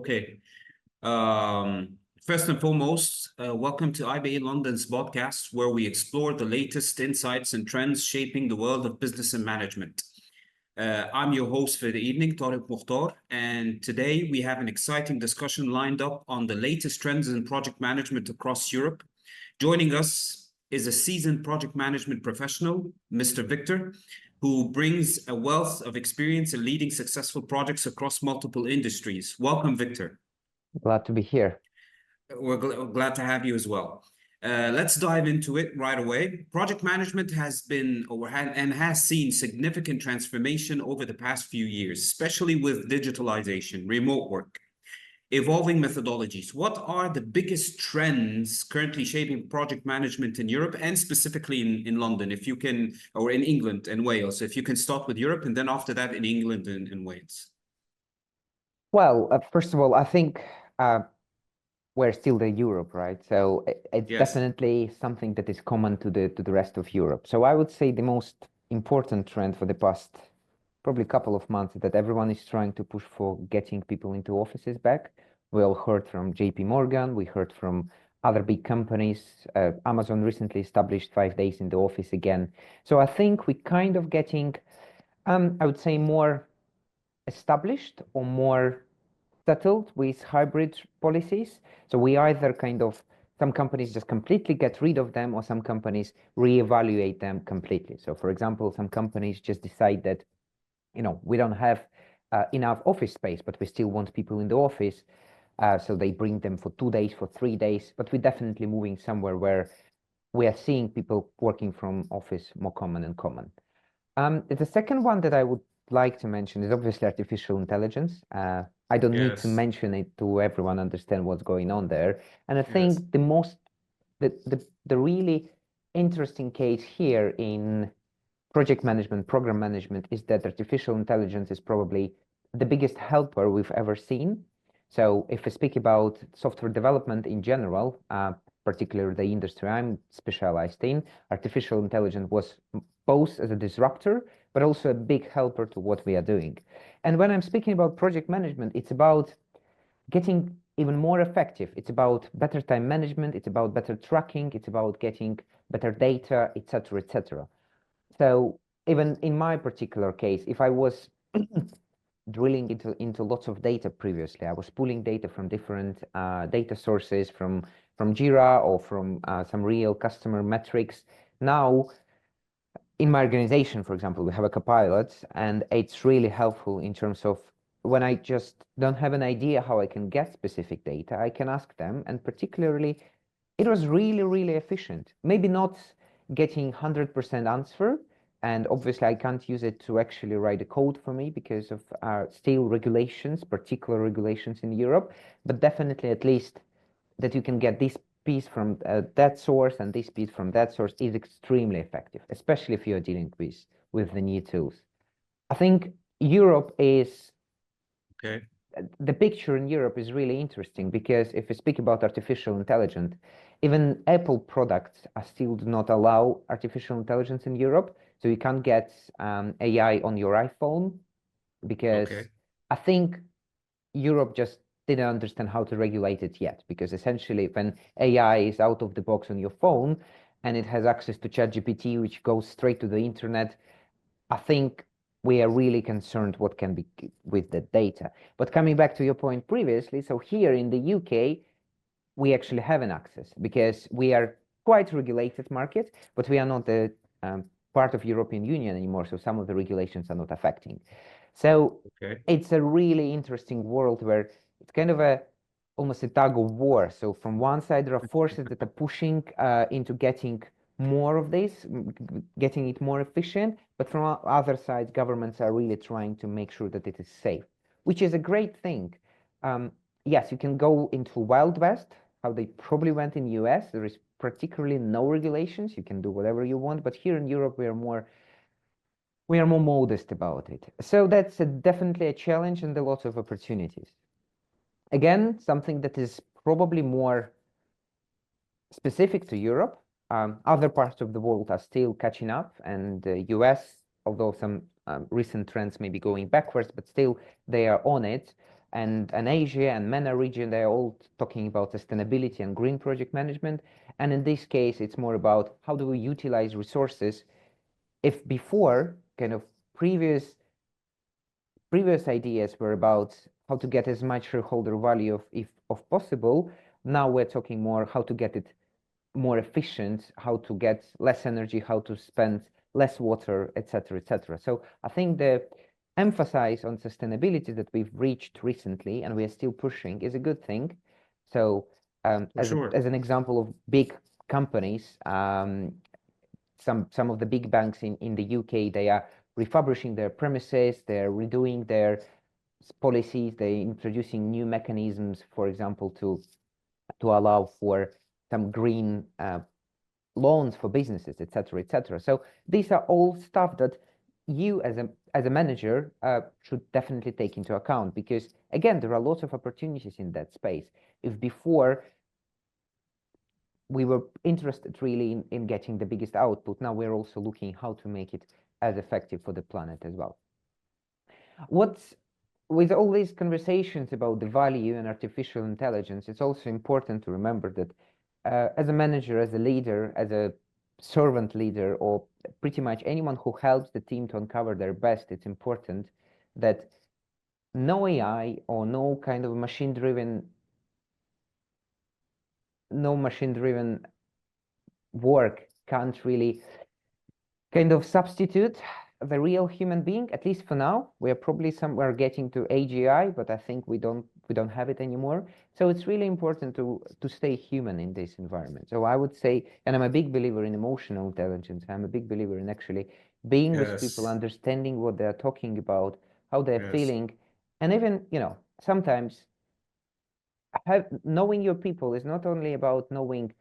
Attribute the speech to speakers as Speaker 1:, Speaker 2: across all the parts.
Speaker 1: Okay. First and foremost, welcome to IBA London's podcast, where we explore the latest insights and trends shaping the world of business and management. I'm your host for the evening, Tariq Mukhtar, and today we have an exciting discussion lined up on the latest trends in project management across Europe. Joining us is a seasoned project management professional, Mr. Viktor, who brings a wealth of experience in leading successful projects across multiple industries. Welcome, Viktor.
Speaker 2: Glad to be here.
Speaker 1: We're glad to have you as well. Let's dive into it right away. Project management has been and has seen significant transformation over the past few years, especially with digitalization, remote work, evolving methodologies. What are the biggest trends currently shaping project management in Europe and specifically in London, if you can, or in England and Wales? If you can start with Europe and then after that in England and Wales.
Speaker 2: Well, first of all, I think we're still the Europe, right? So it's definitely something that is common to the rest of Europe. So I would say the most important trend for the past probably couple of months is that everyone is trying to push for getting people into offices back. We all heard from JP Morgan, we heard from other big companies. Amazon recently established 5 days in the office again. So I think we kind of getting, I would say, more established or more settled with hybrid policies. So we either some companies just completely get rid of them, or some companies reevaluate them completely. So for example, some companies just decide that, we don't have enough office space, but we still want people in the office. So they bring them for 2 days, for 3 days, but we're definitely moving somewhere where we are seeing people working from office more common and common. The second one that I would like to mention is obviously artificial intelligence. I don't need to mention it to everyone understand what's going on there. And I think the really interesting case here in project management, program management, is that artificial intelligence is probably the biggest helper we've ever seen. So if we speak about software development in general, particularly the industry I'm specialized in, artificial intelligence was both as a disruptor, but also a big helper to what we are doing. And when I'm speaking about project management, it's about getting even more effective. It's about better time management. It's about better tracking. It's about getting better data, etc., etc. So even in my particular case, if I was drilling into lots of data previously, I was pulling data from different data sources, from Jira or from some real customer metrics. Now, in my organization, for example, we have a copilot, and it's really helpful in terms of when I just don't have an idea how I can get specific data, I can ask them, and particularly, it was really, really efficient. Maybe not getting 100% answer, and obviously I can't use it to actually write a code for me because of still regulations, particular regulations in Europe, but definitely at least that you can get this piece from that source and this piece from that source is extremely effective, especially if you're dealing with the new tools. I think Europe is, the picture in Europe is really interesting, because if we speak about artificial intelligence, even Apple products still do not allow artificial intelligence in Europe. So you can't get AI on your iPhone, because I think Europe just didn't understand how to regulate it yet, because essentially when AI is out of the box on your phone and it has access to ChatGPT, which goes straight to the internet, I think we are really concerned what can be with the data. But coming back to your point previously, so here in the UK, we actually have an access, because we are quite regulated market, but we are not the part of European Union anymore, so some of the regulations are not affecting. So it's a really interesting world where it's kind of almost a tug of war. So from one side, there are forces that are pushing into getting more of this, getting it more efficient, but from other sides, governments are really trying to make sure that it is safe, which is a great thing. Yes, you can go into Wild West, how they probably went in US. There is particularly no regulations. You can do whatever you want, but here in Europe, we are more modest about it. So that's definitely a challenge and a lot of opportunities. Again, something that is probably more specific to Europe. Other parts of the world are still catching up, and the US, although some recent trends may be going backwards, but still they are on it. and Asia and MENA region, they're all talking about sustainability and green project management. And in this case, it's more about how do we utilize resources. If before kind of previous ideas were about how to get as much shareholder value of possible, now we're talking more how to get it more efficient, how to get less energy, how to spend less water, etc., etc. So I think the emphasis on sustainability that we've reached recently and we are still pushing is a good thing. So as an example of big companies, some of the big banks in the UK, they are refurbishing their premises, they're redoing their policies, they're introducing new mechanisms, for example, to allow for some green loans for businesses, etc., etc. So these are all stuff that you as a manager should definitely take into account, because again, there are lots of opportunities in that space. If before we were interested really in getting the biggest output, now we're also looking how to make it as effective for the planet as well. With all these conversations about the value and artificial intelligence, it's also important to remember that as a manager, as a leader, as a servant leader, or pretty much anyone who helps the team to uncover their best, it's important that no AI or no kind of machine-driven work can't really kind of substitute the real human being, at least for now. We are probably somewhere getting to AGI, but I think we don't have it anymore. So it's really important to stay human in this environment. So I would say, and I'm a big believer in emotional intelligence. I'm a big believer in actually being with people, understanding what they're talking about, how they're feeling, and even, you know, sometimes knowing your people is not only about knowing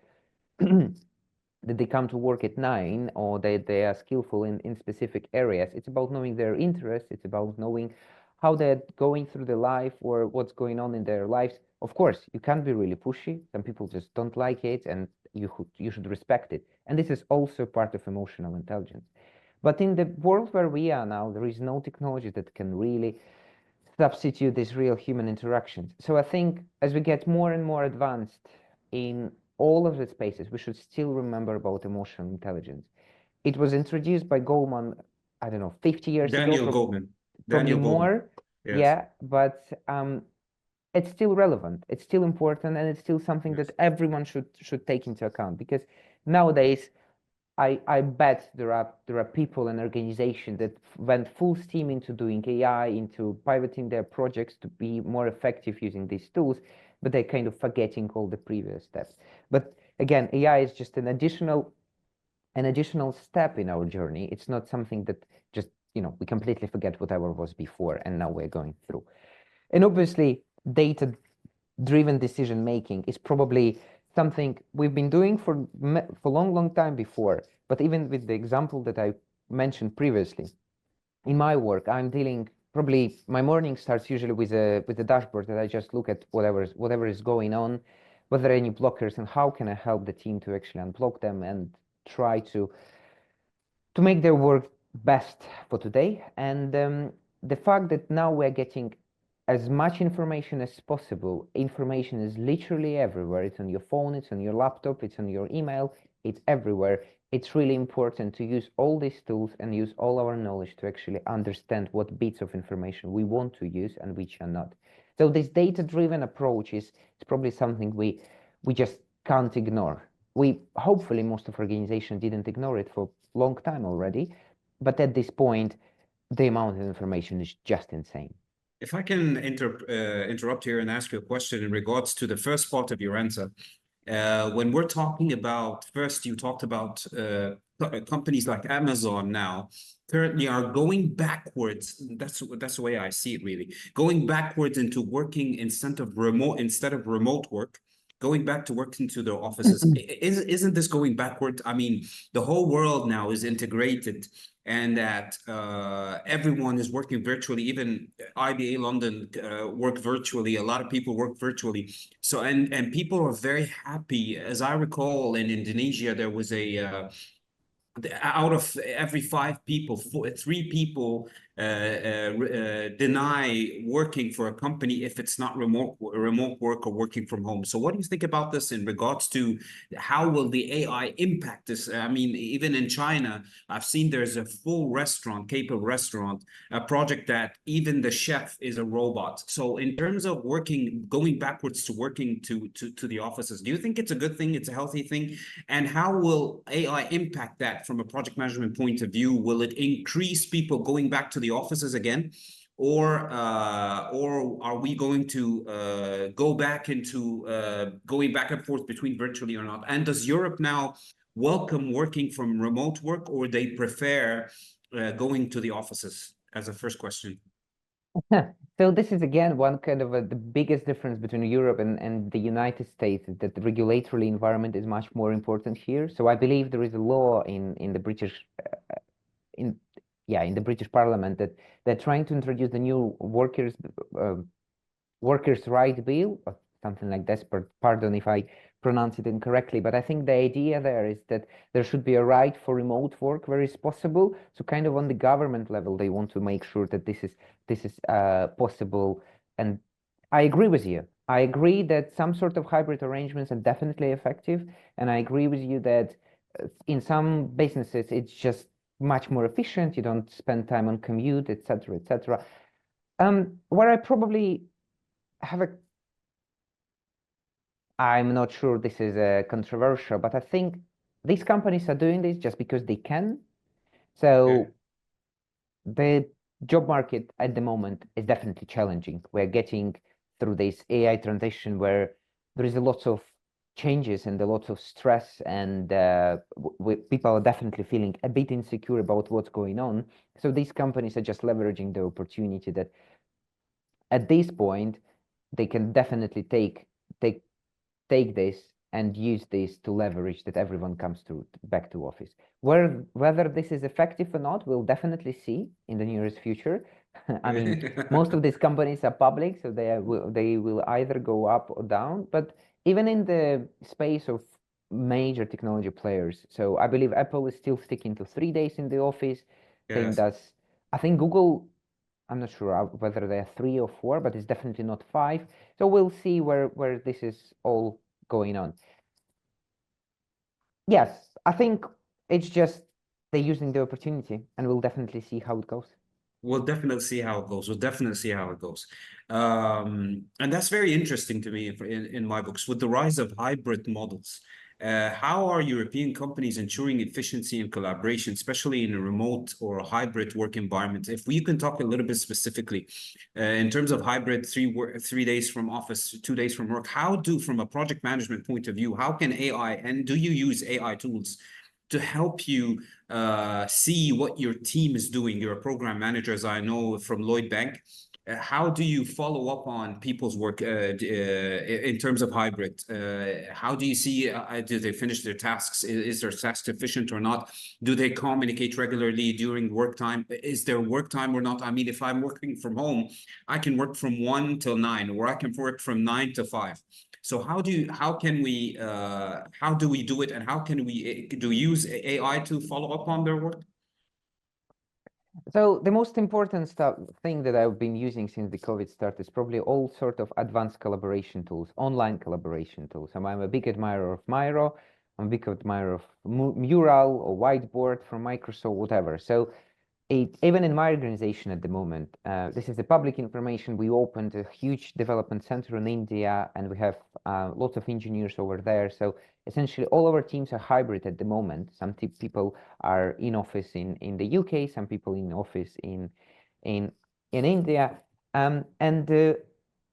Speaker 2: that they come to work at 9 or they are skillful in specific areas. It's about knowing their interests. It's about knowing how they're going through their life or what's going on in their lives. Of course, you can't be really pushy. Some people just don't like it, and you should respect it. And this is also part of emotional intelligence. But in the world where we are now, there is no technology that can really substitute these real human interactions. So I think as we get more and more advanced in all of the spaces, we should still remember about emotional intelligence. It was introduced by Goleman, I don't know, 50 years ago.
Speaker 1: Daniel Goleman.
Speaker 2: Probably more. Yes. Yeah, but it's still relevant. It's still important, and it's still something that everyone should take into account, because nowadays I bet there are people and organizations that went full steam into doing AI, into pivoting their projects to be more effective using these tools, but they're kind of forgetting all the previous steps. But again, AI is just an additional step in our journey. It's not something that just, you know, we completely forget whatever was before and now we're going through. And obviously, data-driven decision making is probably something we've been doing for a long time before. But even with the example that I mentioned previously, in my work, I'm dealing, probably my morning starts usually with a dashboard that I just look at whatever is going on, whether there are any blockers, and how can I help the team to actually unblock them and try to make their work best for today. And the fact that now we're getting as much information as possible. Information is literally everywhere. It's on your phone, it's on your laptop, it's on your email, it's everywhere. It's really important to use all these tools and use all our knowledge to actually understand what bits of information we want to use and which are not. So this data-driven approach is probably something we just can't ignore. Hopefully most of organizations didn't ignore it for a long time already, but at this point, the amount of information is just insane.
Speaker 1: If I can interrupt here and ask you a question in regards to the first part of your answer. When we're talking about, first you talked about companies like Amazon now currently are going backwards. That's the way I see it, really. Going backwards into working instead of remote work, going back to work into their offices. Isn't this going backward? I mean, the whole world now is integrated, and that everyone is working virtually. Even IBA London work virtually. A lot of people work virtually. So and people are very happy. As I recall, in Indonesia, there was a out of every 5 people, 3 people deny working for a company if it's not remote work or working from home. So what do you think about this in regards to how will the AI impact this? I mean, even in China, I've seen there's a full restaurant, capable restaurant, a project that even the chef is a robot. So in terms of working, going backwards to working to the offices, do you think it's a good thing? It's a healthy thing? And how will AI impact that from a project management point of view? Will it increase people going back to the offices again? Or are we going to go back into going back and forth between virtually or not? And does Europe now welcome working from remote work, or they prefer going to the offices? As a first question.
Speaker 2: So this is again one kind of the biggest difference between Europe and the United States, is that the regulatory environment is much more important here. So I believe there is a law in the British in the British Parliament that they're trying to introduce the new workers' right bill or something like this. Pardon if I pronounce it incorrectly, but I think the idea there is that there should be a right for remote work where it's possible. So kind of on the government level, they want to make sure that this is possible. And I agree with you. I agree that some sort of hybrid arrangements are definitely effective, and I agree with you that in some businesses it's just much more efficient. You don't spend time on commute, etc., etc. Where I probably have I'm not sure this is controversial, but I think these companies are doing this just because they can. So the job market at the moment is definitely challenging. We're getting through this AI transition where there is a lot of changes and a lot of stress, and people are definitely feeling a bit insecure about what's going on. So these companies are just leveraging the opportunity that at this point they can definitely take this and use this to leverage that everyone comes back to office. Whether this is effective or not, we'll definitely see in the nearest future. I mean, most of these companies are public, so they will either go up or down. But even in the space of major technology players, so I believe Apple is still sticking to 3 days in the office. Same does, I think Google. I'm not sure whether they're 3 or 4, but it's definitely not 5. So we'll see where this is all going on. Yes, I think it's just they're using the opportunity, and we'll definitely see how it goes.
Speaker 1: We'll definitely see how it goes. We'll definitely see how it goes. And that's very interesting to me in my books. With the rise of hybrid models, how are European companies ensuring efficiency and collaboration, especially in a remote or a hybrid work environment? If we can talk a little bit specifically in terms of hybrid, 3 days from office, 2 days from work, from a project management point of view, how can AI, and do you use AI tools to help you see what your team is doing? You're a program manager, as I know from Lloyd Bank. How do you follow up on people's work in terms of hybrid? How do you see, do they finish their tasks? Is their task efficient or not? Do they communicate regularly during work time? Is there work time or not? I mean, if I'm working from home, I can work from 1 till 9, or I can work from 9 to 5. So how do we do it, and how can we use AI to follow up on their work?
Speaker 2: So the most important thing that I've been using since the COVID start is probably all sort of advanced collaboration tools, online collaboration tools. I'm a big admirer of Miro. I'm a big admirer of Mural or Whiteboard from Microsoft, whatever. So even in my organization at the moment, this is the public information. We opened a huge development center in India, and we have lots of engineers over there. So essentially, all our teams are hybrid at the moment. Some people are in office in the UK, some people in office in India, and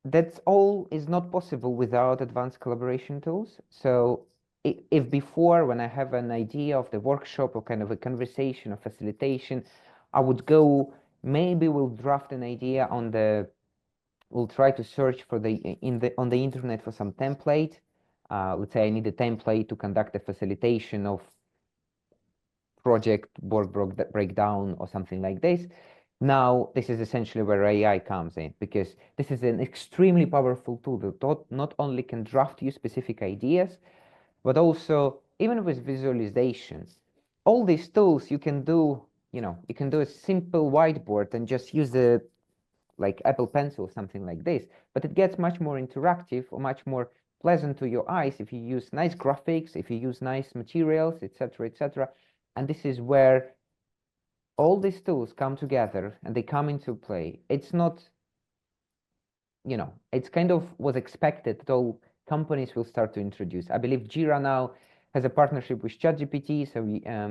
Speaker 2: that's all is not possible without advanced collaboration tools. So if before, when I have an idea of the workshop or kind of a conversation or facilitation, I would go, maybe we'll draft an idea we'll try to search for on the internet for some template. Let's say I need a template to conduct a facilitation of project work breakdown or something like this. Now, this is essentially where AI comes in, because this is an extremely powerful tool that not only can draft you specific ideas, but also even with visualizations. All these tools you can do you can do a simple whiteboard and just use the like Apple Pencil, something like this, but it gets much more interactive or much more pleasant to your eyes if you use nice graphics, if you use nice materials, etc., etc. And this is where all these tools come together and they come into play. It's not, it's kind of was expected that all companies will start to introduce. I believe Jira now has a partnership with ChatGPT. So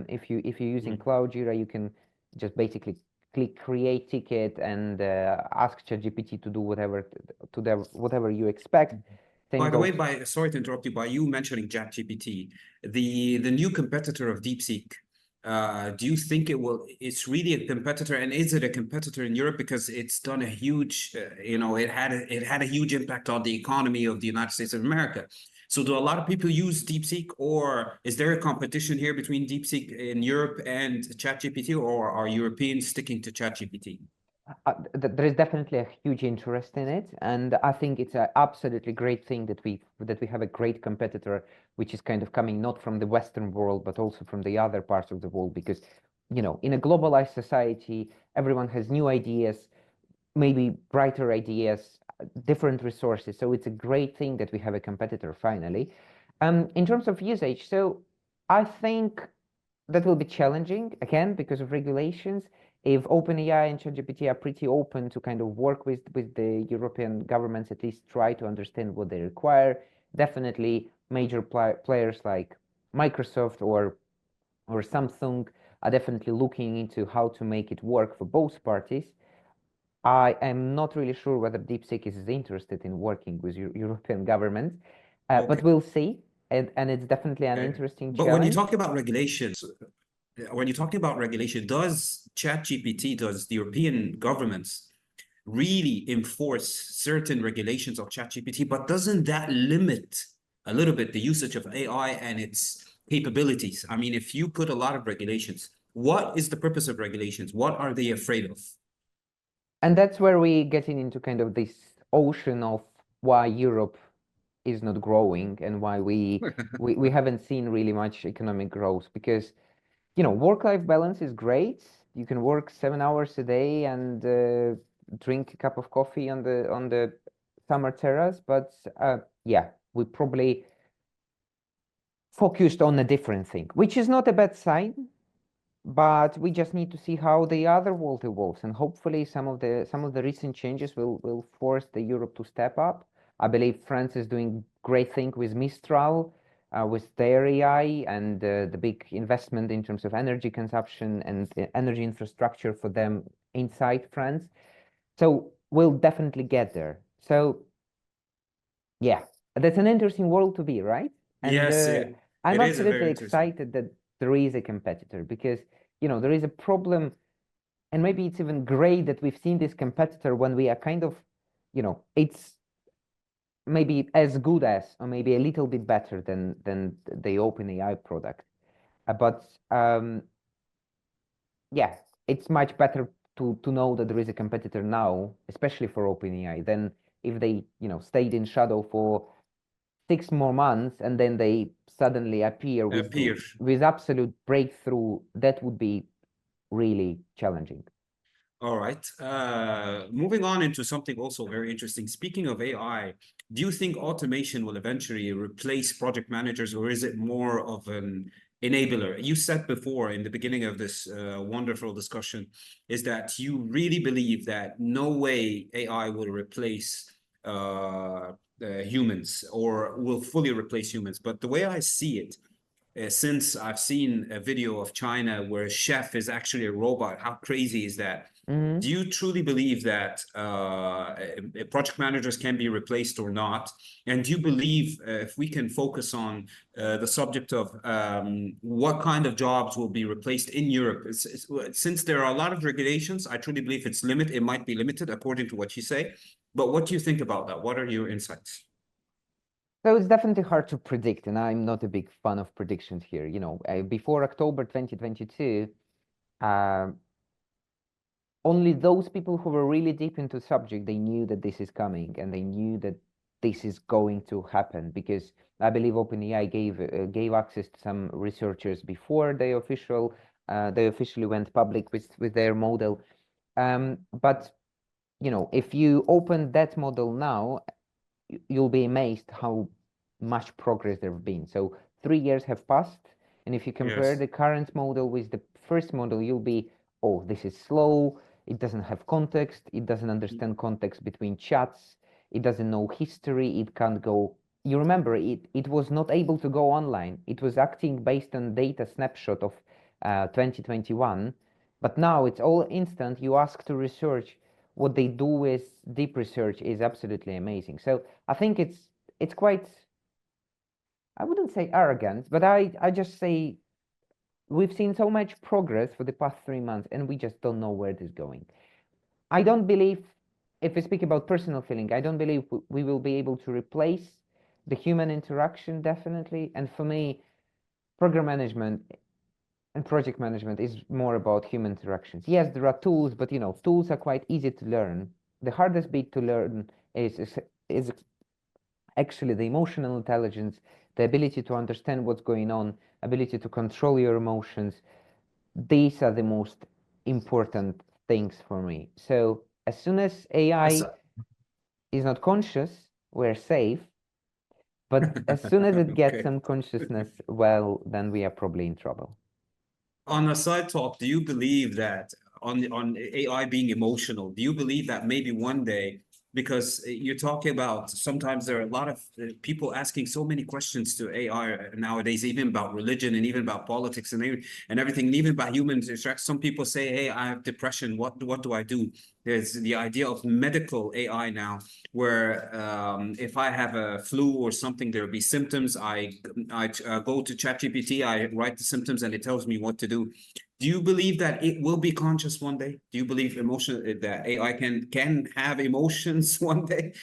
Speaker 2: if you're using Cloud Jira, you can just basically click create ticket and ask ChatGPT to do whatever you expect.
Speaker 1: By the way, sorry to interrupt you, by you mentioning ChatGPT, the new competitor of DeepSeek, do you think it's really a competitor, and is it a competitor in Europe? Because it's done a huge, it had a huge impact on the economy of the United States of America. So do a lot of people use DeepSeek, or is there a competition here between DeepSeek in Europe and ChatGPT, or are Europeans sticking to ChatGPT?
Speaker 2: There is definitely a huge interest in it, and I think it's an absolutely great thing that we have a great competitor, which is kind of coming not from the Western world, but also from the other parts of the world. Because, in a globalized society, everyone has new ideas, maybe brighter ideas, different resources. So it's a great thing that we have a competitor finally. In terms of usage, so I think that will be challenging again because of regulations. If OpenAI and ChatGPT are pretty open to kind of work with the European governments, at least try to understand what they require, definitely major players like Microsoft or Samsung are definitely looking into how to make it work for both parties. I am not really sure whether DeepSeek is interested in working with European governments, but we'll see. And it's definitely an interesting challenge.
Speaker 1: But when you talk about regulations, does ChatGPT, does the European governments really enforce certain regulations of ChatGPT? But doesn't that limit a little bit the usage of AI and its capabilities? I mean, if you put a lot of regulations, what is the purpose of regulations? What are they afraid of?
Speaker 2: And that's where we getting into kind of this ocean of why Europe is not growing and why we haven't seen really much economic growth. Because work-life balance is great. You can work 7 hours a day and drink a cup of coffee on the summer terrace, but yeah, we probably focused on a different thing, which is not a bad sign. But we just need to see how the other world evolves, and hopefully some of the recent changes will force the Europe to step up. I believe France is doing great thing with Mistral, with their AI and the big investment in terms of energy consumption and energy infrastructure for them inside France. So we'll definitely get there. So yeah, that's an interesting world to be, right? And
Speaker 1: yes,
Speaker 2: I'm absolutely excited that there is a competitor because there is a problem, and maybe it's even great that we've seen this competitor when we are kind of, it's maybe as good as, or maybe a little bit better than the OpenAI product. But yeah, it's much better to know that there is a competitor now, especially for OpenAI, than if they, stayed in shadow for 6 more months and then they suddenly appear with absolute breakthrough. That would be really challenging.
Speaker 1: All right. Moving on into something also very interesting. Speaking of AI, do you think automation will eventually replace project managers, or is it more of an enabler? You said before in the beginning of this wonderful discussion is that you really believe that no way AI will replace humans or will fully replace humans. But the way I see it, since I've seen a video of China where a chef is actually a robot, how crazy is that?
Speaker 2: Mm-hmm.
Speaker 1: Do you truly believe that project managers can be replaced or not? And do you believe if we can focus on the subject of what kind of jobs will be replaced in Europe? Since there are a lot of regulations, I truly believe it might be limited according to what you say. But what do you think about that? What are your insights?
Speaker 2: So it's definitely hard to predict, and I'm not a big fan of predictions here. Before October 2022, only those people who were really deep into the subject, they knew that this is coming and they knew that this is going to happen, because I believe OpenAI gave access to some researchers before the official they officially went public with their model. But you know, if you open that model now, you'll be amazed how much progress there have been. So 3 years have passed, and if you compare
Speaker 1: Yes.
Speaker 2: the current model with the first model, you'll be, oh, this is slow. It doesn't have context. It doesn't understand context between chats. It doesn't know history. It can't go. You remember, it was not able to go online. It was acting based on data snapshot of 2021, but now it's all instant. You ask to research. What they do with deep research is absolutely amazing. So I think it's quite, I wouldn't say arrogant, but I just say we've seen so much progress for the past 3 months and we just don't know where it is going. I don't believe, if we speak about personal feeling, I don't believe we will be able to replace the human interaction, definitely. And for me, program management and project management is more about human interactions. Yes, there are tools, but you know, tools are quite easy to learn. The hardest bit to learn is actually the emotional intelligence, the ability to understand what's going on, ability to control your emotions. These are the most important things for me. So as soon as AI is not conscious, we're safe. But as soon as it gets
Speaker 1: Okay.
Speaker 2: some consciousness, well, then we are probably in trouble.
Speaker 1: On a side talk, do you believe that on AI being emotional, do you believe that maybe one day, because you're talking about sometimes there are a lot of people asking so many questions to AI nowadays, even about religion and even about politics and everything, and even about human interaction. Some people say, "Hey, I have depression. What do I do?" There's the idea of medical AI now, where if I have a flu or something, there'll be symptoms. I go to ChatGPT, I write the symptoms, and it tells me what to do. Do you believe that it will be conscious one day? Do you believe that AI can have emotions one day?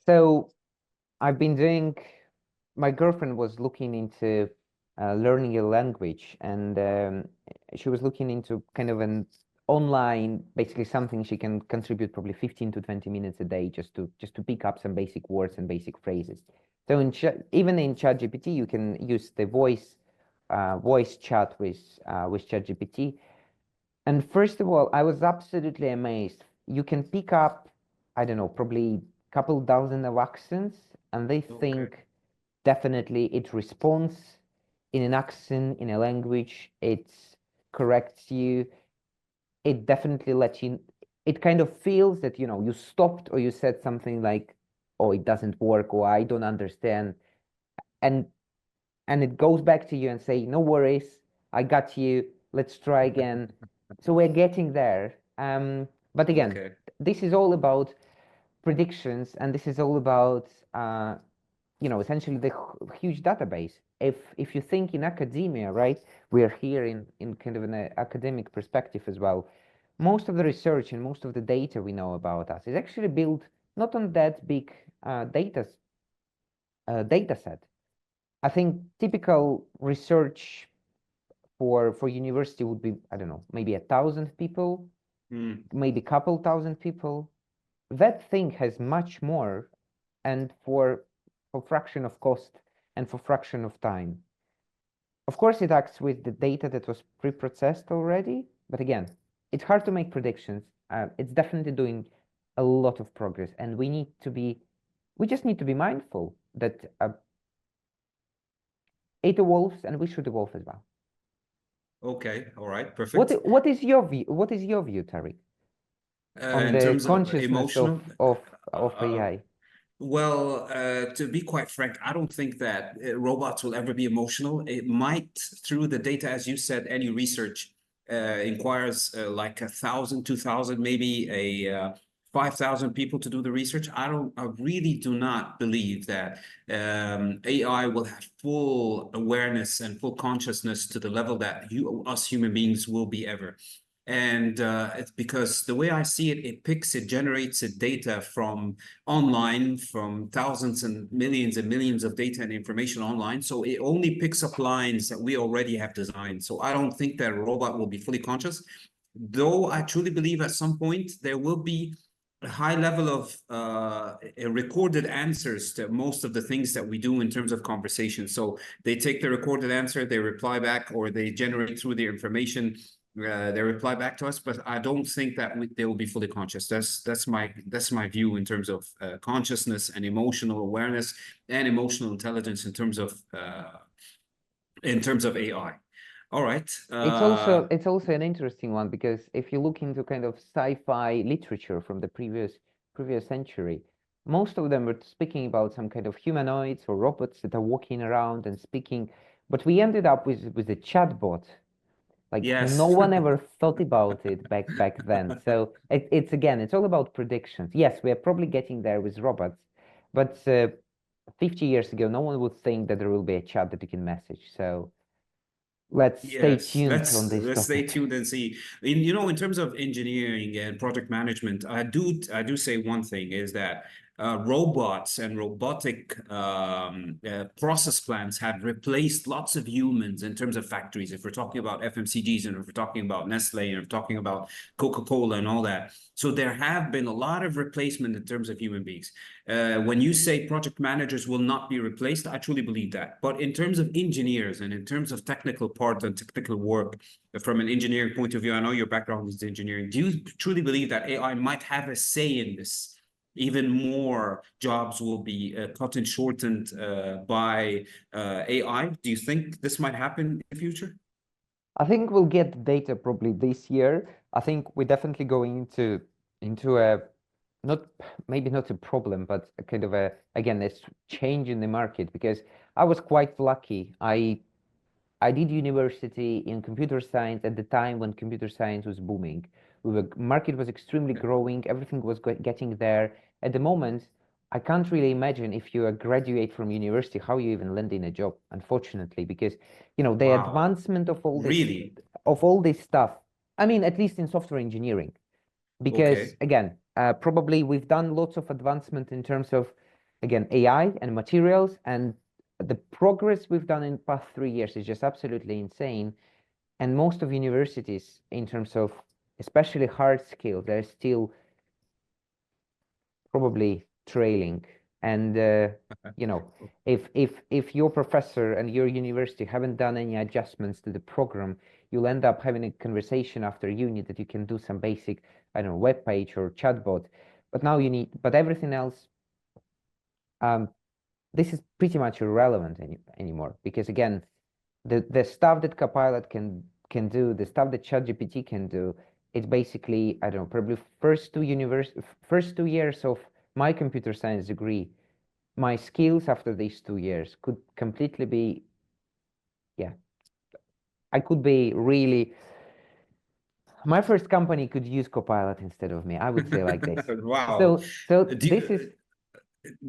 Speaker 2: So I've been doing, my girlfriend was looking into learning a language, and she was looking into kind of an online, basically something she can contribute probably 15 to 20 minutes a day just to pick up some basic words and basic phrases. So even in ChatGPT, you can use the voice chat with ChatGPT. And first of all, I was absolutely amazed. You can pick up, I don't know, probably a couple dozen of accents, and they
Speaker 1: Okay.
Speaker 2: think definitely it responds in an accent, in a language, it corrects you, it definitely lets you, it kind of feels that, you know, you stopped or you said something like, oh, it doesn't work, or I don't understand. And and it goes back to you and say, no worries, I got you, let's try again. So we're getting there. But again,
Speaker 1: Okay.
Speaker 2: this is all about predictions, and this is all about you know, essentially the huge database. If you think in academia, right, we are here in kind of an academic perspective as well. Most of the research and most of the data we know about us is actually built not on that big data set. I think typical research for university would be, I don't know, maybe 1,000 people, maybe couple thousand people. That thing has much more, and for fraction of cost and for fraction of time. Of course, it acts with the data that was pre-processed already, but again, it's hard to make predictions. It's definitely doing a lot of progress, and we just need to be mindful that it evolves, and we should evolve as well.
Speaker 1: Okay. All right. Perfect.
Speaker 2: What is your view? What is your view, Tariq, on
Speaker 1: In
Speaker 2: the
Speaker 1: terms of
Speaker 2: consciousness of
Speaker 1: emotional,
Speaker 2: AI?
Speaker 1: well, to be quite frank, I don't think that robots will ever be emotional. It might, through the data, as you said, any research inquires like 1,000, 2,000, maybe 5,000 people to do the research. I really do not believe that AI will have full awareness and full consciousness to the level that us human beings will be ever. And it's because the way I see it, it generates data from online, from thousands and millions of data and information online. So it only picks up lines that we already have designed. So I don't think that a robot will be fully conscious, though I truly believe at some point there will be a high level of recorded answers to most of the things that we do in terms of conversation. So they take the recorded answer, they reply back, or they generate through the information, they reply back to us. But I don't think that they will be fully conscious. That's my view in terms of consciousness and emotional awareness and emotional intelligence in terms of AI. All right.
Speaker 2: It's also an interesting one, because if you look into kind of sci-fi literature from the previous century, most of them were speaking about some kind of humanoids or robots that are walking around and speaking, but we ended up with a chatbot. Like, no
Speaker 1: Yes.
Speaker 2: one ever thought about it back then. So it's again, it's all about predictions. Yes, we are probably getting there with robots, but 50 years ago, no one would think that there will be a chat that you can message. So let's stay
Speaker 1: Yes,
Speaker 2: tuned on this
Speaker 1: let's stay
Speaker 2: topic.
Speaker 1: tuned and see. In terms of engineering and project management, I do say one thing is that robots and robotic process plants have replaced lots of humans in terms of factories. If we're talking about FMCGs, and if we're talking about Nestle, and if we're talking about Coca-Cola and all that. So there have been a lot of replacement in terms of human beings. When you say project managers will not be replaced, I truly believe that. But in terms of engineers and in terms of technical part and technical work, from an engineering point of view, I know your background is engineering. Do you truly believe that AI might have a say in this? Even more jobs will be cut and shortened by AI. Do you think this might happen in the future?
Speaker 2: I think we'll get data probably this year. I think we're definitely going into a not maybe not a problem, but a kind of a again a change in the market, because I was quite lucky. I did university in computer science at the time when computer science was booming. Market was extremely growing. Everything was getting there. At the moment, I can't really imagine if you graduate from university how you even land in a job. Unfortunately, because the
Speaker 1: Wow.
Speaker 2: advancement
Speaker 1: Really?
Speaker 2: of all this stuff. I mean, at least in software engineering, because
Speaker 1: Okay.
Speaker 2: again, probably we've done lots of advancement in terms of, again, AI and materials, and the progress we've done in the past 3 years is just absolutely insane. And most of universities, in terms of especially hard skills, they're still probably trailing. And if your professor and your university haven't done any adjustments to the program, you'll end up having a conversation after uni that you can do some basic, I don't know, web page or chatbot. But now but everything else, this is pretty much irrelevant anymore, because again, the stuff that Copilot can do, the stuff that ChatGPT can do, it's basically, I don't know, probably first 2 years of my computer science degree. My skills after these 2 years could completely be, yeah, I could be really, my first company could use Copilot instead of me. I would say like this.
Speaker 1: Wow.
Speaker 2: So
Speaker 1: Do
Speaker 2: this is,
Speaker 1: you,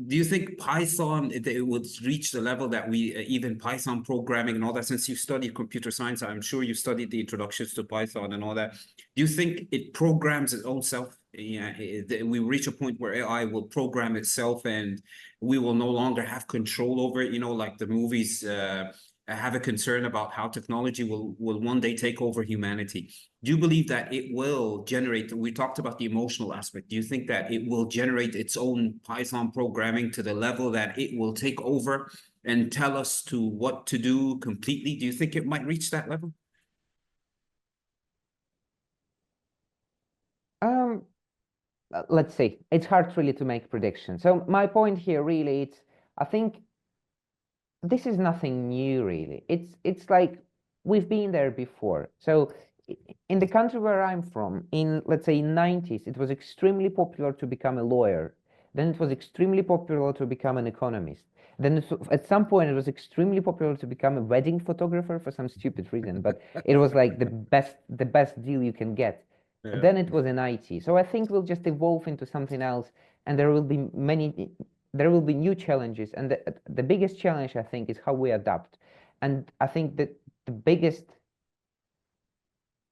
Speaker 1: do you think Python it would reach the level that we even Python programming and all that? Since you studied computer science, I'm sure you studied the introductions to Python and all that. Do you think it programs its own self? Yeah, we reach a point where AI will program itself, and we will no longer have control over it. Like the movies have a concern about how technology will one day take over humanity. Do you believe that it will generate, we talked about the emotional aspect, do you think that it will generate its own Python programming to the level that it will take over and tell us to what to do completely? Do you think it might reach that level?
Speaker 2: um, let's see. It's hard really to make predictions. So my point here really, I think this is nothing new really. It's like we've been there before. So in the country where I'm from, in let's say 90s, it was extremely popular to become a lawyer. Then it was extremely popular to become an economist. Then at some point it was extremely popular to become a wedding photographer for some stupid reason, but it was like the best deal you can get.
Speaker 1: Yeah.
Speaker 2: Then it was in IT. So I think we'll just evolve into something else, and there will be new challenges. And the biggest challenge, I think, is how we adapt. And I think that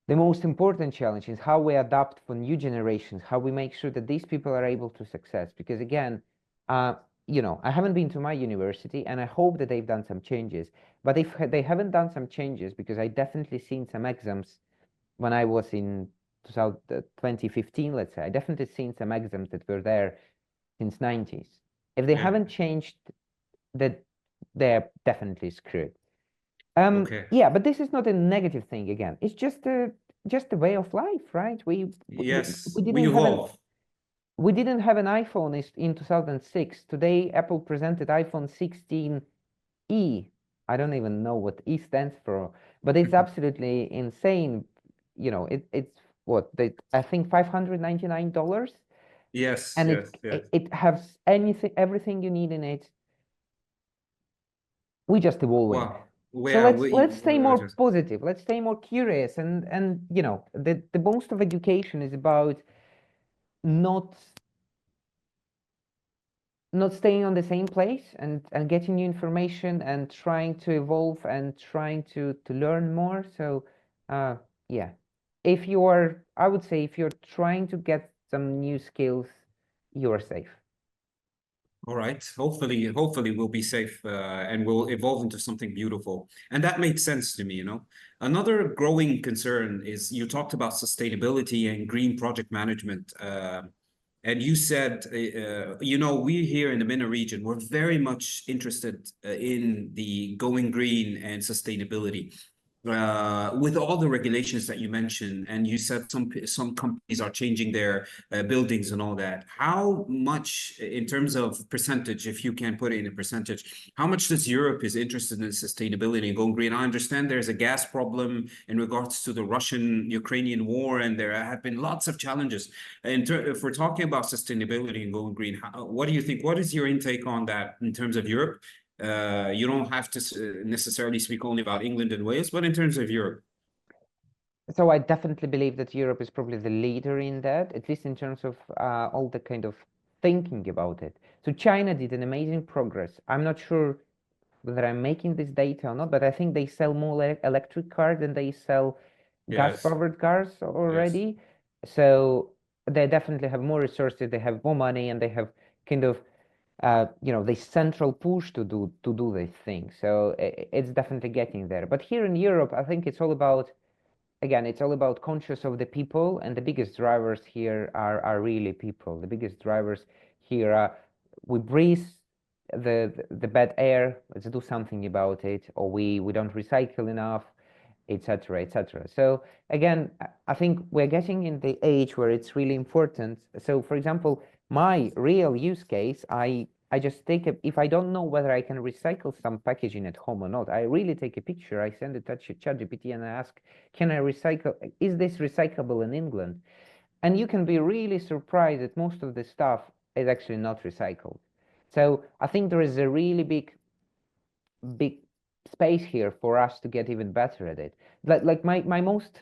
Speaker 2: the most important challenge is how we adapt for new generations, how we make sure that these people are able to success. Because again, uh, I haven't been to my university, and I hope that they've done some changes. But if they haven't done some changes, because I definitely seen some exams when I was in 2015, let's say. I definitely seen some exams that were there since 90s. If they
Speaker 1: Yeah.
Speaker 2: haven't changed, that they're definitely screwed.
Speaker 1: Okay.
Speaker 2: Yeah, but this is not a negative thing again. It's just a way of life, right?
Speaker 1: Yes,
Speaker 2: We
Speaker 1: we
Speaker 2: didn't have
Speaker 1: evolve.
Speaker 2: we didn't have an iPhone in 2006. Today, Apple presented iPhone 16e. I don't even know what E stands for, but it's absolutely insane. You know, it's what I think $599,
Speaker 1: Yes,
Speaker 2: and
Speaker 1: yes, yes.
Speaker 2: it has everything you need in it. We're just evolving.
Speaker 1: Wow.
Speaker 2: So
Speaker 1: Where
Speaker 2: let's stay
Speaker 1: we
Speaker 2: more
Speaker 1: just
Speaker 2: positive. Let's stay more curious, and you know, the most of education is about not not staying on the same place and getting new information and trying to evolve and trying to learn more. So yeah, if you are, I would say, if you're trying to get some new skills, you are safe.
Speaker 1: all right. Hopefully we'll be safe and we'll evolve into something beautiful. And that makes sense to me, you know. Another growing concern is you talked about sustainability and green project management. And you said, you know, we here in the MENA region, we're very much interested in the going green and sustainability. With all the regulations that you mentioned, and you said some companies are changing their buildings and all that. How much, in terms of percentage, if you can put it in a percentage, how much does Europe is interested in sustainability and going green? I understand there's a gas problem in regards to the Russian-Ukrainian war, and there have been lots of challenges. If we're talking about sustainability and going green, what do you think? What is your intake on that in terms of Europe? You don't have to necessarily speak only about England and Wales, but in terms of Europe.
Speaker 2: So I definitely believe that Europe is probably the leader in that, at least in terms of all the kind of thinking about it. So China did an amazing progress. I'm not sure whether I'm making this data or not, but I think they sell more electric cars than they sell
Speaker 1: Yes,
Speaker 2: gas-powered cars
Speaker 1: yes.
Speaker 2: already. So they definitely have more resources, they have more money, and they have kind of you know, the central push to do this thing. So it's definitely getting there. But here in Europe, I think it's all about, again, it's all about conscious of the people, and the biggest drivers here are really people. The biggest drivers here are, we breathe the bad air, let's do something about it, or we don't recycle enough, etc., etc. So again, I think we're getting in the age where it's really important. So for example, my real use case, I just take a, if I don't know whether I can recycle some packaging at home or not, I really take a picture, I send it to ChatGPT and I ask, can I recycle, is this recyclable in England? And you can be really surprised that most of the stuff is actually not recycled. So I think there is a really big space here for us to get even better at it. Like my most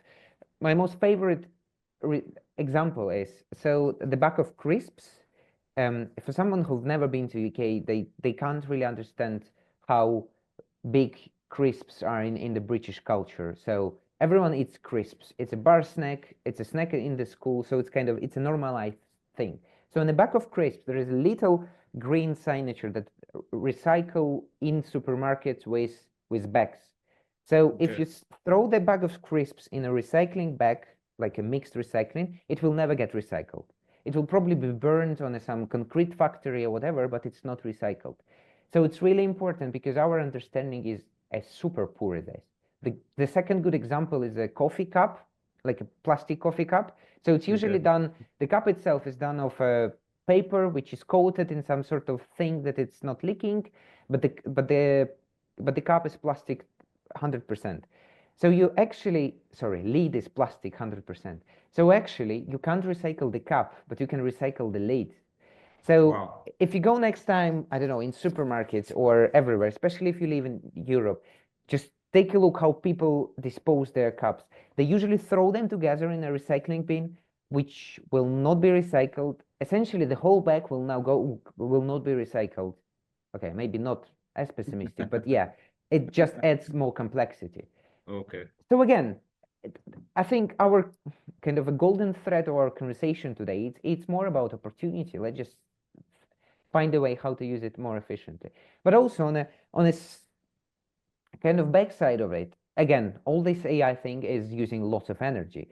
Speaker 2: favorite example is, so the bag of crisps. For someone who's never been to UK, they can't really understand how big crisps are in the British culture. So everyone eats crisps. It's a bar snack. It's a snack in the school. So it's kind of, it's a normalized thing. So in the back of crisps, there is a little green signature that recycle in supermarkets with bags. So if
Speaker 1: Okay.
Speaker 2: you throw the bag of crisps in a recycling bag, like a mixed recycling, it will never get recycled. It will probably be burned on some concrete factory or whatever, but it's not recycled. So it's really important because our understanding is super poor at this. The second good example is a coffee cup, like a plastic coffee cup. So it's usually
Speaker 1: Okay.
Speaker 2: done, the cup itself is done of paper, which is coated in some sort of thing that it's not leaking, but the cup is plastic 100%. So you actually, sorry, lid is plastic 100%. So actually, you can't recycle the cup, but you can recycle the lid. So
Speaker 1: Wow.
Speaker 2: if you go next time, I don't know, in supermarkets or everywhere, especially if you live in Europe, just take a look how people dispose their cups. They usually throw them together in a recycling bin, which will not be recycled. Essentially, the whole bag will not be recycled. Okay, maybe not as pessimistic, but yeah, it just adds more complexity.
Speaker 1: Okay.
Speaker 2: So again, I think our kind of a golden thread of our conversation today, it's more about opportunity. Let's just find a way how to use it more efficiently. But also on a kind of backside of it, again, all this AI thing is using lots of energy.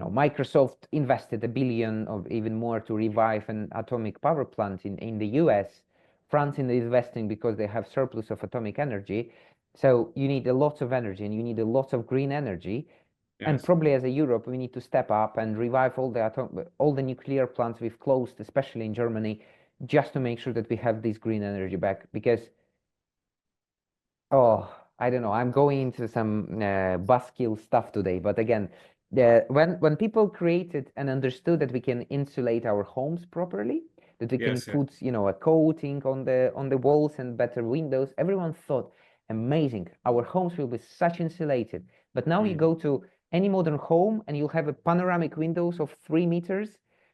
Speaker 2: Microsoft invested $1 billion or even more to revive an atomic power plant in the US. France is investing because they have surplus of atomic energy. So you need a lot of energy and you need a lot of green energy. And probably as a Europe, we need to step up and revive all the nuclear plants we've closed, especially in Germany, just to make sure that we have this green energy back. Because, I don't know, I'm going into some buzzkill stuff today. But again, when people created and understood that we can insulate our homes properly, that we can put, a coating on the walls and better windows, everyone thought, amazing, our homes will be such insulated. But now you go to any modern home and you'll have a panoramic windows of 3 meters,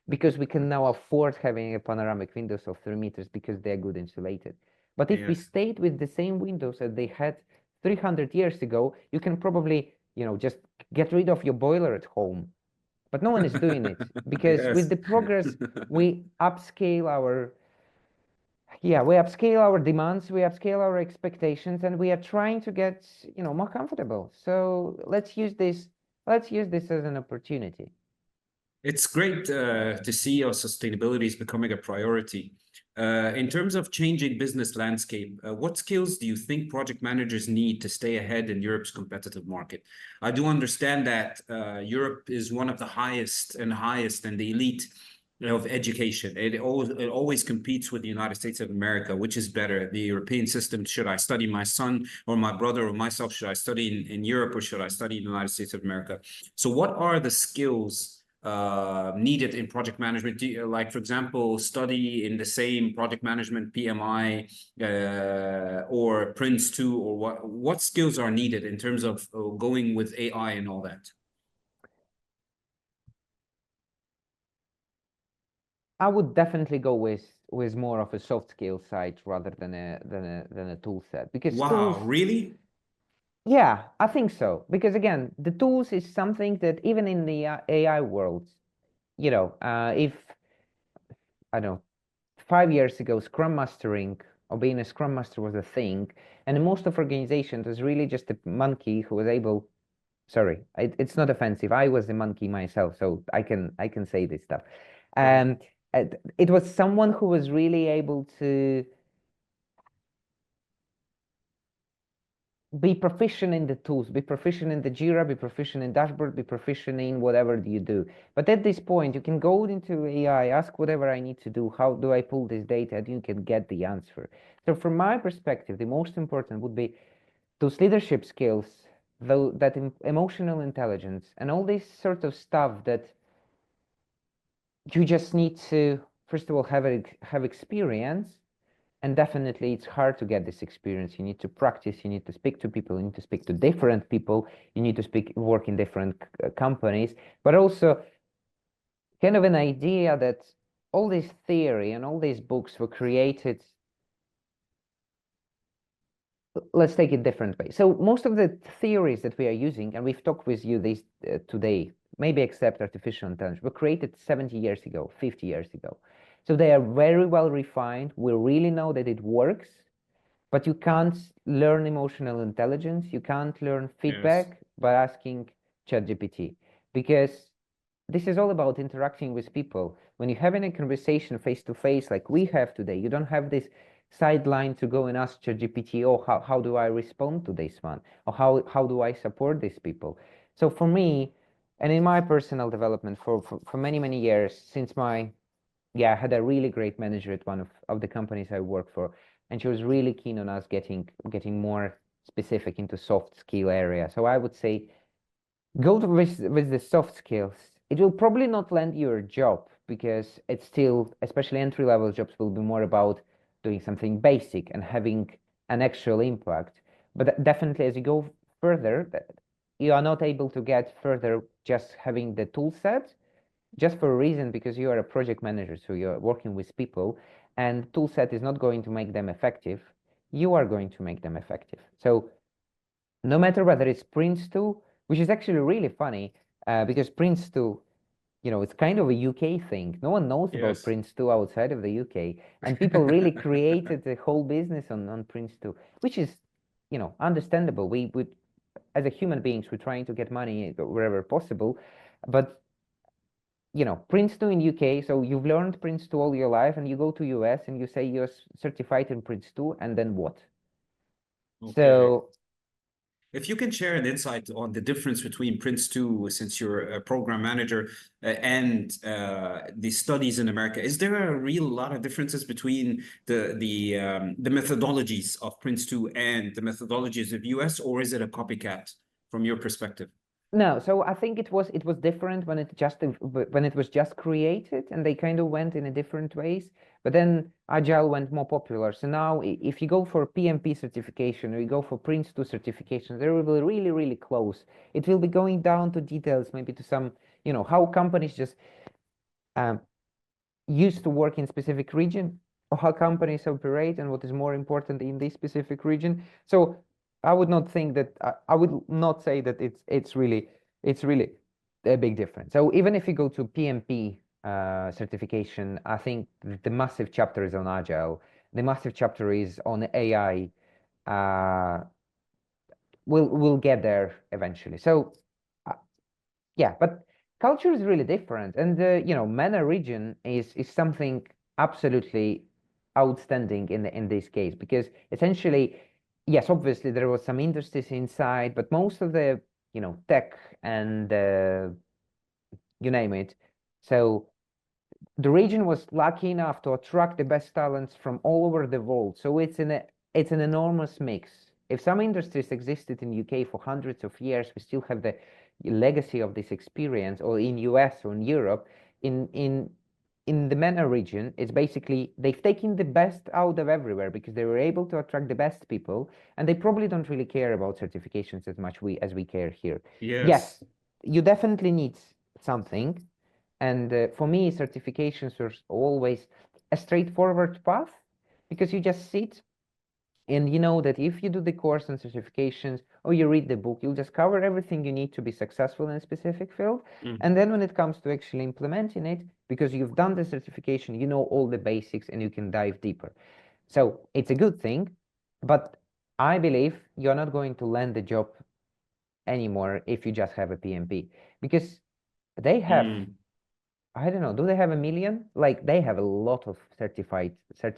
Speaker 2: because we can now afford having a panoramic windows of 3 meters because they're good insulated. But if we stayed with the same windows that they had 300 years ago, you can probably, just get rid of your boiler at home. But no one is doing it because with the progress, we upscale our demands, we upscale our expectations, and we are trying to get, more comfortable. So let's use this as an opportunity.
Speaker 1: It's great to see how sustainability is becoming a priority. In terms of changing business landscape, what skills do you think project managers need to stay ahead in Europe's competitive market? I do understand that Europe is one of the highest and the elite of education. It always competes with the United States of America, which is better? The European system, should I study my son or my brother or myself? Should I study in Europe or should I study in the United States of America? So what are the skills needed in project management? Like, for example, study in the same project management PMI or Prince 2, or what skills are needed in terms of going with AI and all that?
Speaker 2: I would definitely go with more of a soft skill side rather than a tool set, because
Speaker 1: tools, really?
Speaker 2: Yeah, I think so. Because again, the tools is something that even in the AI world, if I don't know, 5 years ago, Scrum Mastering or being a Scrum Master was a thing, and in most of organizations was really just a monkey who was able. Sorry, it's not offensive. I was a monkey myself, so I can say this stuff. It was someone who was really able to be proficient in the tools, be proficient in the Jira, be proficient in dashboard, be proficient in whatever you do. But at this point, you can go into AI, ask whatever I need to do, how do I pull this data, and you can get the answer. So from my perspective, the most important would be those leadership skills, though, that emotional intelligence, and all this sort of stuff that you just need to, first of all, have experience. And definitely, it's hard to get this experience. You need to practice. You need to speak to people. You need to speak to different people. You need to work in different companies. But also, kind of an idea that all this theory and all these books were created. Let's take it different way. So most of the theories that we are using, and we've talked with you this today, maybe except artificial intelligence, were created 70 years ago, 50 years ago. So they are very well refined. We really know that it works, but you can't learn emotional intelligence. You can't learn feedback by asking ChatGPT, because this is all about interacting with people. When you're having a conversation face to face like we have today, you don't have this sideline to go and ask ChatGPT, oh, how do I respond to this one? Or how do I support these people? So for me, and in my personal development for many, many years, since I had a really great manager at one of the companies I work for, and she was really keen on us getting more specific into soft skill area. So I would say, go with the soft skills. It will probably not land you a job, because it's still, especially entry-level jobs, will be more about doing something basic and having an actual impact. But definitely, as you go further, you are not able to get further just having the tool set, just for a reason, because you are a project manager, so you're working with people, and tool set is not going to make them effective. You are going to make them effective. So no matter whether it's Prince 2, which is actually really funny, because Prince 2, it's kind of a UK thing. No one knows about Prince 2 outside of the UK. And people really created the whole business on Prince 2, which is, understandable. We would, as a human beings, we're trying to get money wherever possible. But Prince 2 in UK, so you've learned Prince 2 all your life, and you go to US and you say you're certified in Prince 2, and then what?
Speaker 1: Okay.
Speaker 2: So
Speaker 1: If you can share an insight on the difference between Prince 2, since you're a program manager, and the studies in America, is there a real lot of differences between the methodologies of Prince 2 and the methodologies of US, or is it a copycat from your perspective?
Speaker 2: No, so I think it was different when it was just created, and they kind of went in a different ways. But then Agile went more popular. So now, if you go for PMP certification or you go for Prince 2 certification, they will be really, really close. It will be going down to details, maybe to some, how companies just um, used to work in specific region, or how companies operate, and what is more important in this specific region. So I would not think that I would not say that it's really a big difference. So even if you go to PMP certification, I think the massive chapter is on Agile. The massive chapter is on AI. We'll get there eventually. So yeah, but culture is really different, and the MENA region is something absolutely outstanding in this case, because essentially, yes, obviously there was some industries inside, but most of the tech and you name it. So the region was lucky enough to attract the best talents from all over the world. So it's an enormous mix. If some industries existed in UK for hundreds of years, we still have the legacy of this experience, or in US or in Europe. In the MENA region, it's basically they've taken the best out of everywhere because they were able to attract the best people, and they probably don't really care about certifications as much as we care here. Yes, you definitely need something. And for me, certifications are always a straightforward path, because you just sit and you know that if you do the course and certifications, or you read the book, you'll just cover everything you need to be successful in a specific field. And then when it comes to actually implementing it, because you've done the certification, you know all the basics and you can dive deeper. So it's a good thing, but I believe you're not going to land the job anymore if you just have a PMP, because they have I don't know. Do they have 1 million? Like, they have a lot of certified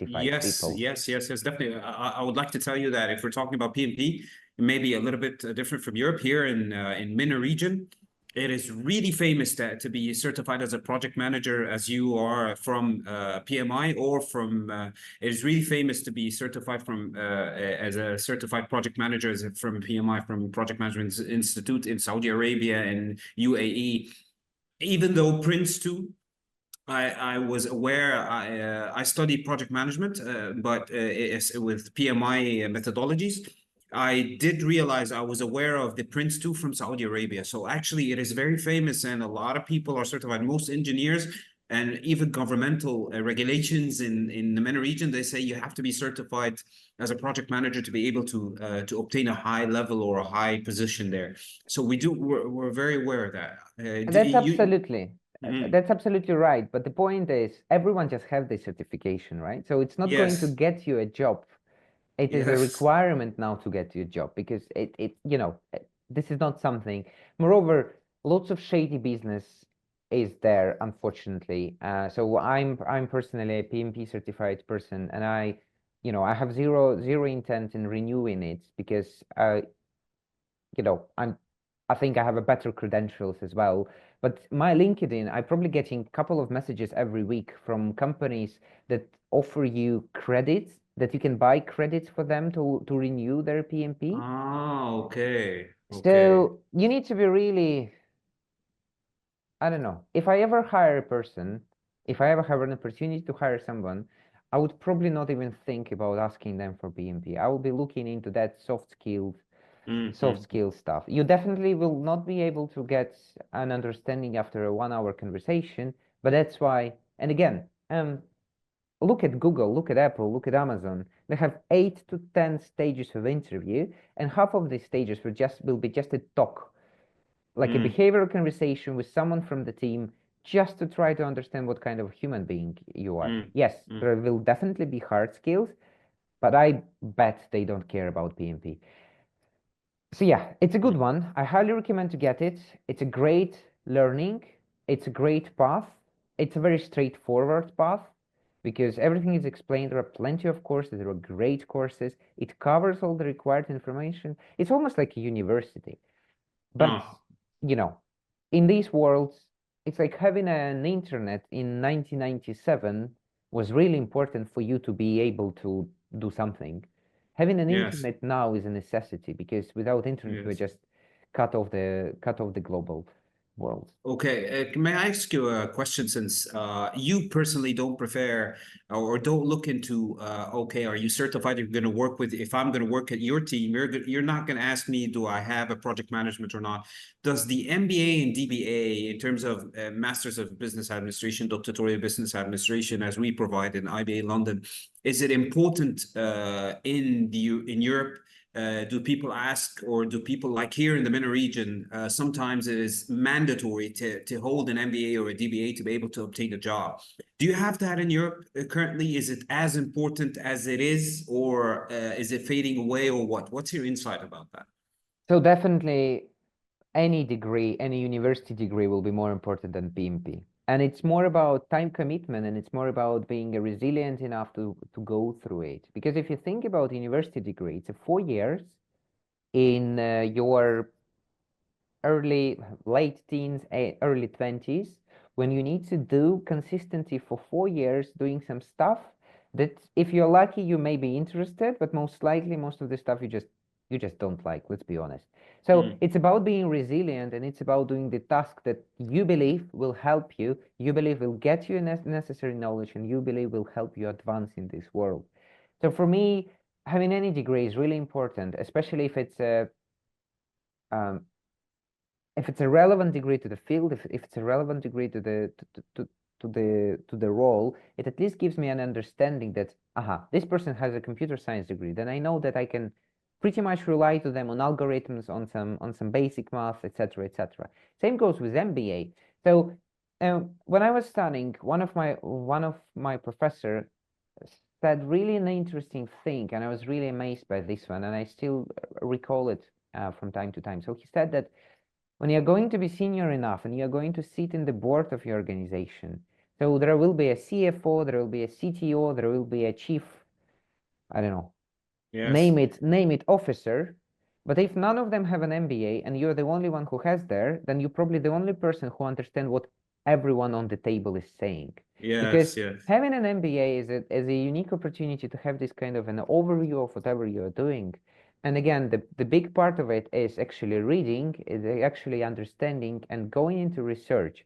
Speaker 1: Yes,
Speaker 2: people.
Speaker 1: yes, definitely. I would like to tell you that if we're talking about PMP, maybe a little bit different from Europe, here in MENA region, it is really famous to be certified as a project manager, as you are from PMI, or from. It is really famous to be certified from as a certified project manager from PMI, from Project Management Institute in Saudi Arabia and UAE. Even though Prince 2, I was aware. I studied project management, but with PMI methodologies. I did realize I was aware of the Prince 2 from Saudi Arabia. So actually, it is very famous, and a lot of people are certified. Most engineers and even governmental regulations in the MENA region, they say you have to be certified as a project manager to be able to obtain a high level or a high position there. So we're very aware of that.
Speaker 2: That's absolutely,
Speaker 1: Mhm.
Speaker 2: that's absolutely right. But the point is, everyone just have the certification, right? So it's not going to
Speaker 1: Yes.
Speaker 2: get you a job. It is a
Speaker 1: Yes.
Speaker 2: requirement now to get you a job, because this is not something. Moreover, lots of shady business is there, unfortunately. So I'm personally a PMP certified person, and I have zero intent in renewing it, because I think I have a better credentials as well. But my LinkedIn, I'm probably getting a couple of messages every week from companies that offer you credits, that you can buy credits for them to renew their PMP.
Speaker 1: Ah, okay. Okay.
Speaker 2: So you need to be really, I don't know. If I ever hire a person, if I ever have an opportunity to hire someone, I would probably not even think about asking them for PMP. I will be looking into that soft skill stuff. You definitely will not be able to get an understanding after a 1 hour conversation, but that's why, and again, look at Google, look at Apple, look at Amazon. They have 8 to 10 stages of interview, and half of these stages will be just a talk, like a behavioral conversation with someone from the team, just to try to understand what kind of human being you are. Yes, there will definitely be hard skills, but I bet they don't care about PMP. So yeah, it's a good one. I highly recommend to get it. It's a great learning. it's a great path. It's a very straightforward path because everything is explained. There are plenty of courses. There are great courses. It covers all the required information. It's almost like a university. But, you know, in these worlds, it's like having an internet in 1997 was really important for you to be able to do something. Having an internet now is a necessity because without internet, we're just cut off the global world.
Speaker 1: Okay, may I ask you a question since you personally don't prefer or don't look into, okay, are you certified if you're going to work with, if I'm going to work at your team, you're not going to ask me, do I have a project management or not? Does the MBA and DBA in terms of Masters of Business Administration, Doctoral Business Administration, as we provide in IBA London, is it important in Europe? Do people ask, or do people like here in the MENA region, sometimes it is mandatory to hold an MBA or a DBA to be able to obtain a job. Do you have that in Europe currently? Is it as important as it is, or is it fading away, or what? What's your insight about that?
Speaker 2: So definitely any degree, any university degree will be more important than PMP. And it's more about time commitment, and it's more about being resilient enough to go through it. Because if you think about university degree, it's 4 years in your late teens, early 20s, when you need to do consistency for 4 years doing some stuff that if you're lucky, you may be interested, but most likely most of the stuff you just don't like, let's be honest. So it's about being resilient, and it's about doing the task that you believe will help you, you believe will get you necessary knowledge, and you believe will help you advance in this world. So for me, having any degree is really important, especially if it's a relevant degree to the field, if it's a relevant degree to the role, it at least gives me an understanding that this person has a computer science degree. Then I know that I can pretty much rely to them on algorithms, on some basic math, etc., etc. Same goes with MBA. So when I was studying, one of my professor said really an interesting thing, and I was really amazed by this one, and I still recall it from time to time. So he said that when you're going to be senior enough and you're going to sit in the board of your organization, so there will be a CFO, there will be a CTO, there will be a chief, I don't know, name it officer. But if none of them have an MBA and you're the only one who has there, then you're probably the only person who understands what everyone on the table is saying. Because having an MBA is a unique opportunity to have this kind of an overview of whatever you're doing. And again, the big part of it is actually reading, is actually understanding and going into research.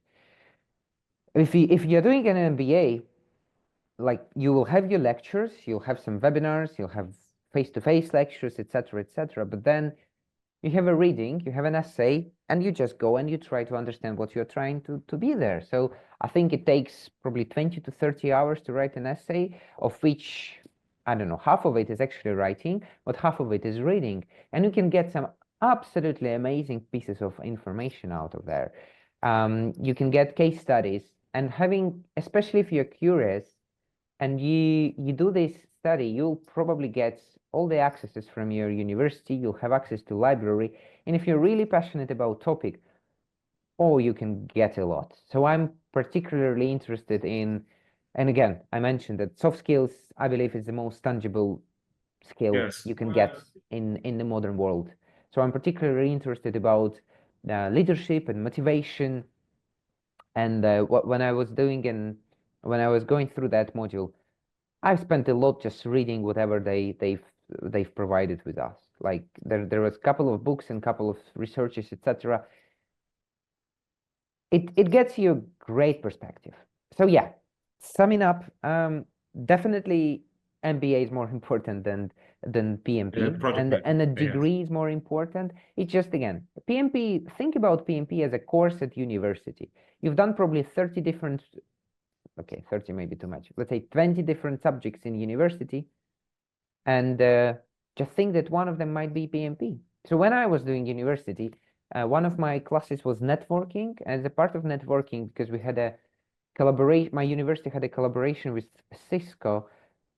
Speaker 2: If you're doing an MBA, like you will have your lectures, you'll have some webinars, you'll have face-to-face lectures, etc., etc. But then you have a reading, you have an essay, and you just go and you try to understand what you're trying to be there. So I think it takes probably 20 to 30 hours to write an essay, of which, I don't know, half of it is actually writing, but half of it is reading. And you can get some absolutely amazing pieces of information out of there. You can get case studies, and having, especially if you're curious, and you do this study, you'll probably get all the accesses from your university, you'll have access to library, and if you're really passionate about topic, you can get a lot. So I'm particularly interested in, and again, I mentioned that soft skills, I believe, is the most tangible skill you can get in the modern world. So I'm particularly interested about leadership and motivation. And when I was going through that module, I've spent a lot just reading whatever they've provided with us. Like there was a couple of books and couple of researches, etc. It gets you a great perspective. So yeah, summing up, definitely MBA is more important than PMP, and a degree is more important. It's just, again, PMP. Think about PMP as a course at university. You've done probably 30 different. Okay, 30 may be too much. Let's say 20 different subjects in university, and just think that one of them might be PMP. So when I was doing university, one of my classes was networking. As a part of networking, because we had a collaboration, my university had a collaboration with Cisco.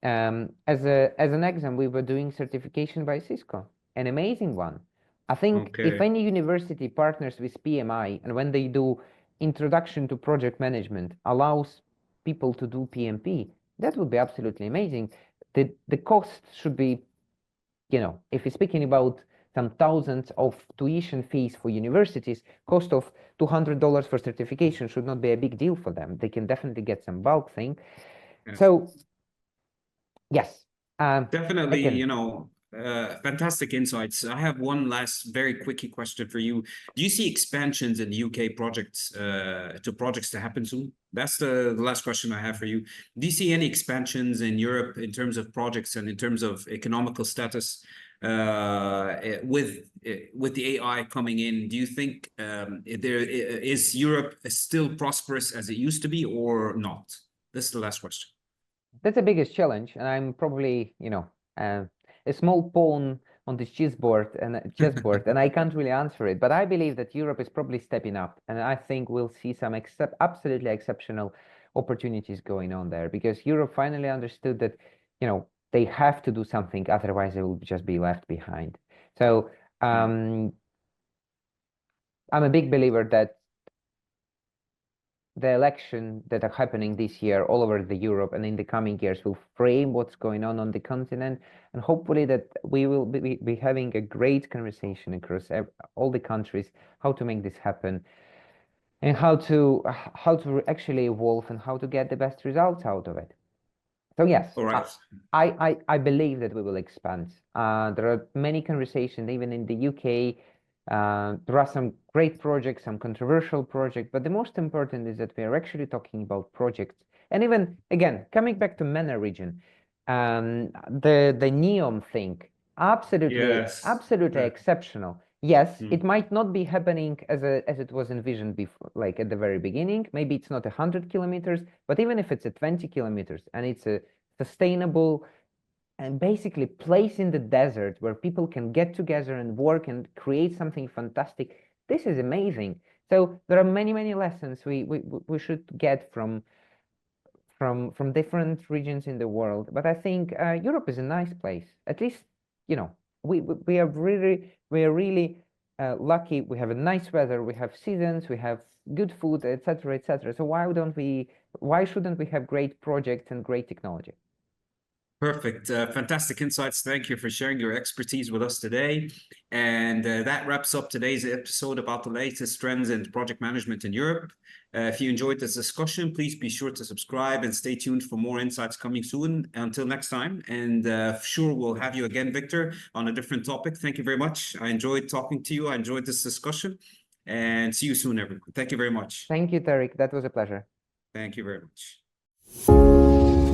Speaker 2: As an exam, we were doing certification by Cisco, an amazing one. I think if any university partners with PMI, and when they do introduction to project management allows people to do PMP, that would be absolutely amazing. The cost should be, if you're speaking about some thousands of tuition fees for universities, cost of $200 for certification should not be a big deal for them. They can definitely get some bulk thing.
Speaker 1: Yes.
Speaker 2: So, yes.
Speaker 1: Definitely,
Speaker 2: again,
Speaker 1: fantastic insights. I have one last very quickie question for you. Do you see expansions in UK projects to happen soon? That's the last question I have for you. Do you see any expansions in Europe in terms of projects and in terms of economical status with the AI coming in? Do you think is Europe still prosperous as it used to be or not? This is the last question.
Speaker 2: That's the biggest challenge, and I'm probably, a small pawn on this chessboard, and I can't really answer it. But I believe that Europe is probably stepping up, and I think we'll see some absolutely exceptional opportunities going on there, because Europe finally understood that, they have to do something, otherwise they will just be left behind. So I'm a big believer that the election that are happening this year all over the Europe and in the coming years will frame what's going on the continent, and hopefully that we will be having a great conversation across all the countries, how to make this happen and how to actually evolve and how to get the best results out of it. So yes,
Speaker 1: all right.
Speaker 2: I believe that we will expand. There are many conversations, even in the UK. There are some great projects, some controversial projects, but the most important is that we are actually talking about projects. And even, again, coming back to MENA region, the NEOM thing, absolutely exceptional. Yes, it might not be happening as it was envisioned before, like at the very beginning. Maybe it's not 100 kilometers, but even if it's 20 kilometers and it's a sustainable and basically place in the desert where people can get together and work and create something fantastic, this is amazing. So there are many lessons we should get from different regions in the world. But I think Europe is a nice place. At least, we are really lucky. We have a nice weather, we have seasons, we have good food, etc., etc. So why shouldn't we have great projects and great technology?
Speaker 1: Perfect. Fantastic insights. Thank you for sharing your expertise with us today. And that wraps up today's episode about the latest trends in project management in Europe. If you enjoyed this discussion, please be sure to subscribe and stay tuned for more insights coming soon. Until next time. And sure, we'll have you again, Viktor, on a different topic. Thank you very much. I enjoyed talking to you. I enjoyed this discussion. And see you soon, everyone. Thank you very much.
Speaker 2: Thank you, Tariq. That was a pleasure.
Speaker 1: Thank you very much.